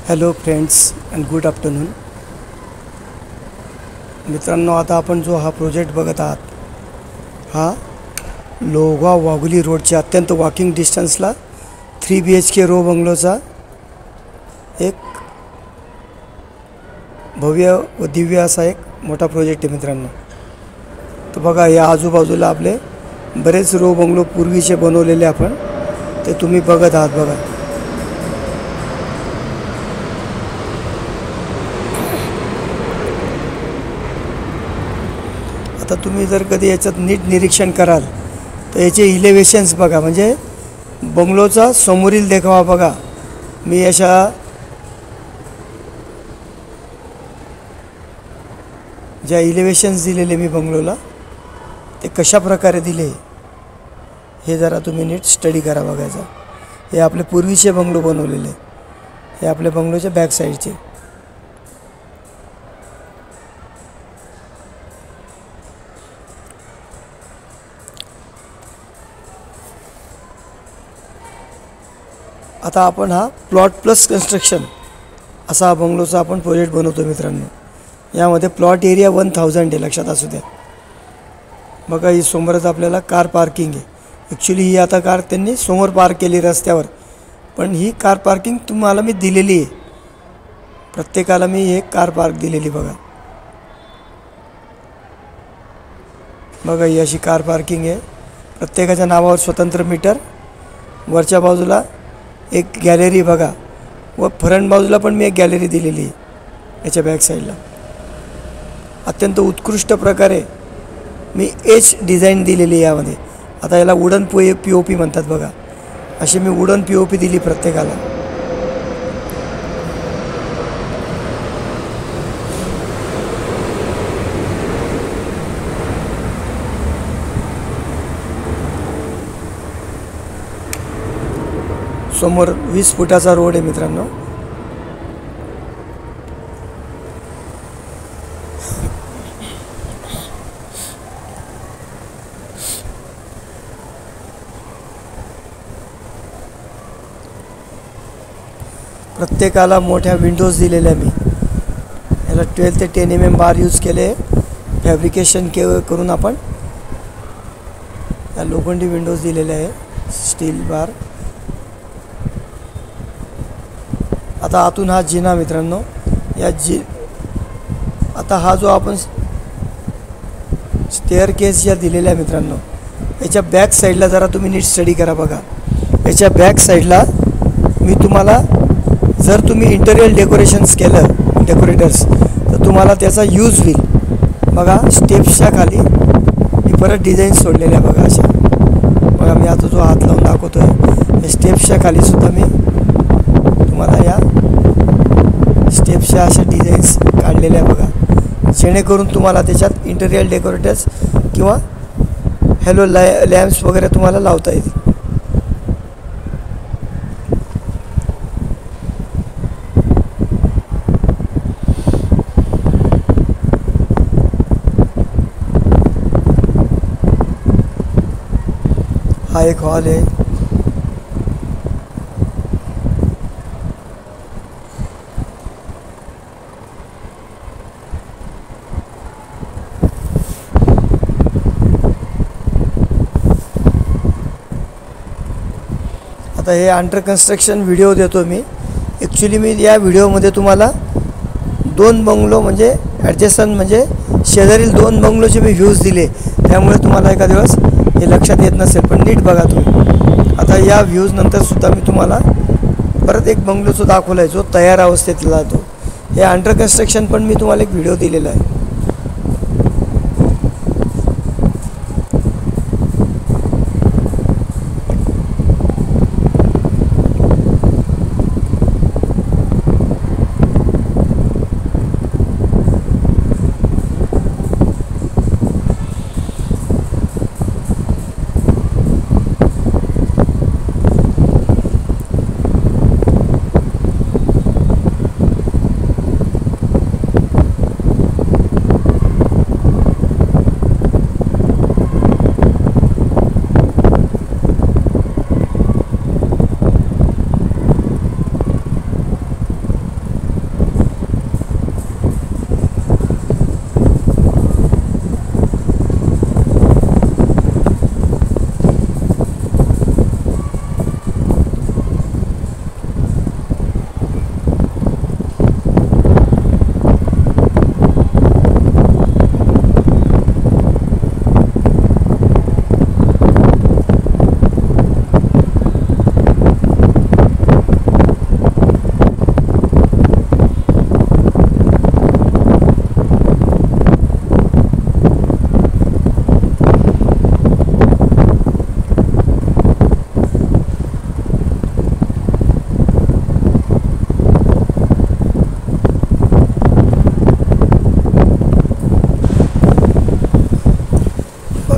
Hello friends and good afternoon. मित्रांनो, आता आपण जो हा प्रोजेक्ट बघत आहात हा लोहगाव वाघोली रोडच्या अत्यंत वॉकिंग डिस्टन्सला 3 BHK रो बंगलोचा एक भव्य व दिव्य असा एक मोठा प्रोजेक्ट आहे मित्रांनो. तर बघा, या आजूबाजूला आपले बरेच रो बंगलो पूर्वीचे बनवलेले आपण ते तुम्ही बघत आहात. बघा, आता तुम्ही जर कधी याच्यात नीट निरीक्षण कराल तर याचे इलेव्हेशन्स बघा, म्हणजे बंगलोचा समोरील देखावा बघा. मी अशा ज्या इलेव्हेशन्स दिलेले मी बंगलोला ते कशा प्रकारे दिले हे जरा तुम्ही नीट स्टडी करा बघायचा. हे आपले पूर्वीचे बंगलो बनवलेले, हे आपल्या बंगलोच्या बॅक साईडचे. आता आपण हा प्लॉट प्लस कन्स्ट्रक्शन असा हा बंगलोचा आपण प्रोजेक्ट बनवतो मित्रांनो. यामध्ये प्लॉट एरिया 1000 आहे, लक्षात असू द्या. बघा, ही समोरच आपल्याला कार पार्किंग आहे. ॲक्च्युली ही आता कार त्यांनी समोर पार्क केली रस्त्यावर, पण ही कार पार्किंग तुम्हाला मी दिलेली आहे. प्रत्येकाला मी एक कार पार्क दिलेली. बघा बघा, ही अशी कार पार्किंग आहे. प्रत्येकाच्या नावावर स्वतंत्र मीटर. वरच्या बाजूला एक गॅलरी बघा, व फ्रंट बाजूला पण मी एक गॅलरी दिलेली आहे याच्या बॅक साईडला. अत्यंत उत्कृष्ट प्रकारे मी एच डिझाईन दिलेली आहे यामध्ये. आता याला वुडन POP म्हणतात बघा. अशी मी वुडन POP दिली प्रत्येकाला. समोर 20 फुटाचा रोड आहे मित्रांनो. प्रत्येकाला मोठ्या विंडोज दिलेल्या मी. याला 12 ते 10 mm बार यूज केले. फॅब्रिकेशन करून आपण या लोखंडी विंडोज दिलेले आहे, स्टील बार. आता आतून हा जिना मित्रांनो. आता हा जो आपण स्टेअर केस ज्या दिलेल्या आहे मित्रांनो, याच्या बॅक साईडला जरा तुम्ही नीट स्टडी करा बघा. याच्या बॅक साईडला मी तुम्हाला, जर तुम्ही इंटेरियर डेकोरेशन्स केलं डेकोरेटर्स, तर तुम्हाला त्याचा यूज होईल. बघा, स्टेप्सच्या खाली मी परत डिझाईन सोडलेल्या बघा अशा. बघा, मी आता जो हात लावून दाखवतो आहे, या स्टेप्सच्या खालीसुद्धा मी तुम्हाला या स्टेप्सच्या अशा डिझाईन्स काढलेल्या बघा, जेणेकरून तुम्हाला त्याच्यात इंटेरियर डेकोरेटर्स किंवा हॅलो लॅम्प्स वगैरे तुम्हाला लावता येतील. हा एक हॉल आहे. आता हे अंडर कन्स्ट्रक्शन व्हिडिओ देतो मी. ॲक्च्युली मी या व्हिडिओमध्ये तुम्हाला 2 बंगलो म्हणजे ॲडजस्टन म्हणजे शेजारील 2 बंगलोचे मी व्ह्यूज दिले, त्यामुळे तुम्हाला एका दिवस हे लक्षात येत नसेल, पण नीट बघा तुम्ही. आता या व्ह्यूज नंतरसुद्धा मी तुम्हाला परत एक बंगलो जो दाखवला आहे, जो तयार अवस्थेतला तो. हे अंडर कन्स्ट्रक्शन पण मी तुम्हाला एक व्हिडिओ दिलेला आहे.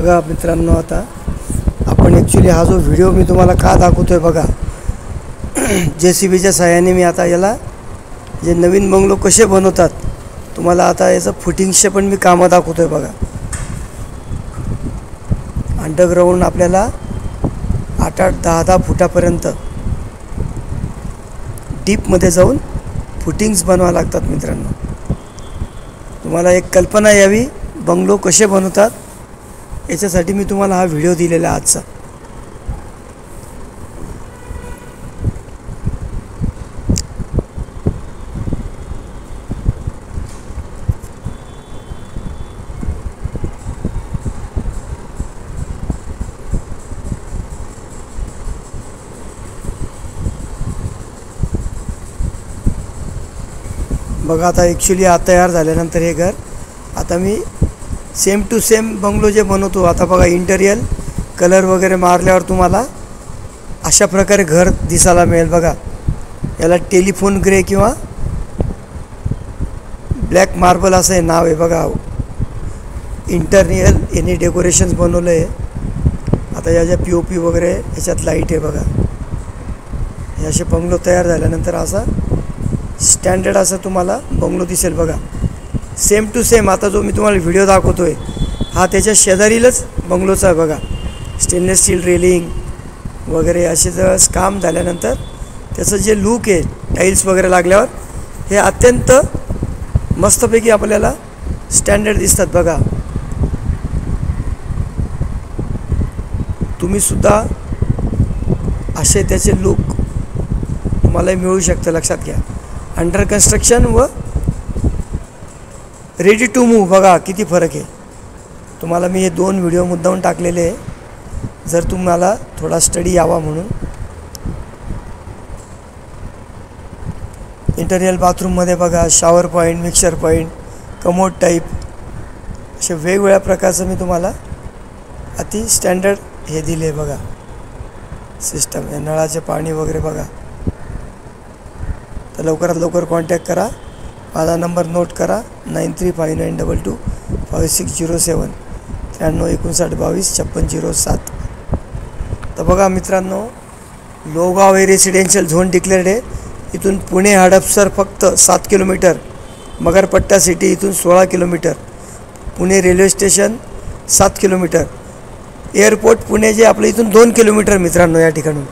बघा मित्रांनो, आता आपण ॲक्च्युली हा जो व्हिडिओ मी तुम्हाला का दाखवतो आहे बघा, JCBच्या सहाय्याने मी आता याला जे नवीन बंगलो कसे बनवतात तुम्हाला आता याचं फुटिंग्सचे पण मी कामं दाखवतो आहे बघा. अंडरग्राऊंड आपल्याला 8-8, 10-10 फुटापर्यंत डीपमध्ये जाऊन फुटिंग्स बनवावं लागतात मित्रांनो. तुम्हाला एक कल्पना यावी बंगलो कसे बनवतात याच्यासाठी मी तुम्हाला हा व्हिडिओ दिलेला आजचा. बघा आता ॲक्च्युली तयार झाल्यानंतर हे घर आता मी सेम टू सेम बंगलो जे बनवतो आता बघा, इंटेरियर कलर वगैरे मारल्यावर तुम्हाला अशा प्रकारे घर दिसायला मिळेल बघा. याला टेलिफोन ग्रे किंवा ब्लॅक मार्बल असं हे नाव आहे बघा. इंटरनियल यांनी डेकोरेशन्स बनवलं आहे. आता या ज्या POP वगैरे याच्यात लाईट आहे बघा. हे असे बंगलो तयार झाल्यानंतर असा स्टँडर्ड असं तुम्हाला बंगलो दिसेल बघा. सेम टू सेम आता जो मी तुम्हाला व्हिडिओ दाखवतो आहे हा त्याच्या शेजारीलच बंगलोचा आहे बघा. स्टेनलेस स्टील रेलिंग वगैरे असे जर काम झाल्यानंतर त्याचं जे लूक आहे टाईल्स वगैरे लागल्यावर हे अत्यंत मस्तपैकी आपल्याला स्टँडर्ड दिसतात बघा. तुम्हीसुद्धा असे त्याचे लूक तुम्हाला मिळू शकतं, लक्षात घ्या. अंडर कन्स्ट्रक्शन व रेडी टू मूव्ह बघा किती फरक आहे. तुम्हाला मी हे 2 व्हिडिओ मुद्दामून टाकलेले आहे जर तुम्हाला थोडा स्टडी यावा म्हणून. इंटरियल बाथरूममध्ये बघा shower point, mixer point, commode type असे वेगवेगळ्या प्रकारचं मी तुम्हाला अति स्टँडर्ड हे दिले बघा सिस्टम. हे नळाचे पाणी वगैरे बघा. तर लवकरात लवकर कॉन्टॅक्ट करा. माझा नंबर नोट करा 9359225607 9359225607. तर बघा मित्रांनो, लोहगाव हे रेसिडेन्शियल झोन डिक्लेअर्ड आहे. इथून पुणे हडपसर फक्त 7 किलोमीटर, मगरपट्टा सिटी इथून 16 kilometre, Pune railway station 7 kilometre, airport Pune जे आपलं इथून 2 किलोमीटर मित्रांनो या ठिकाणून.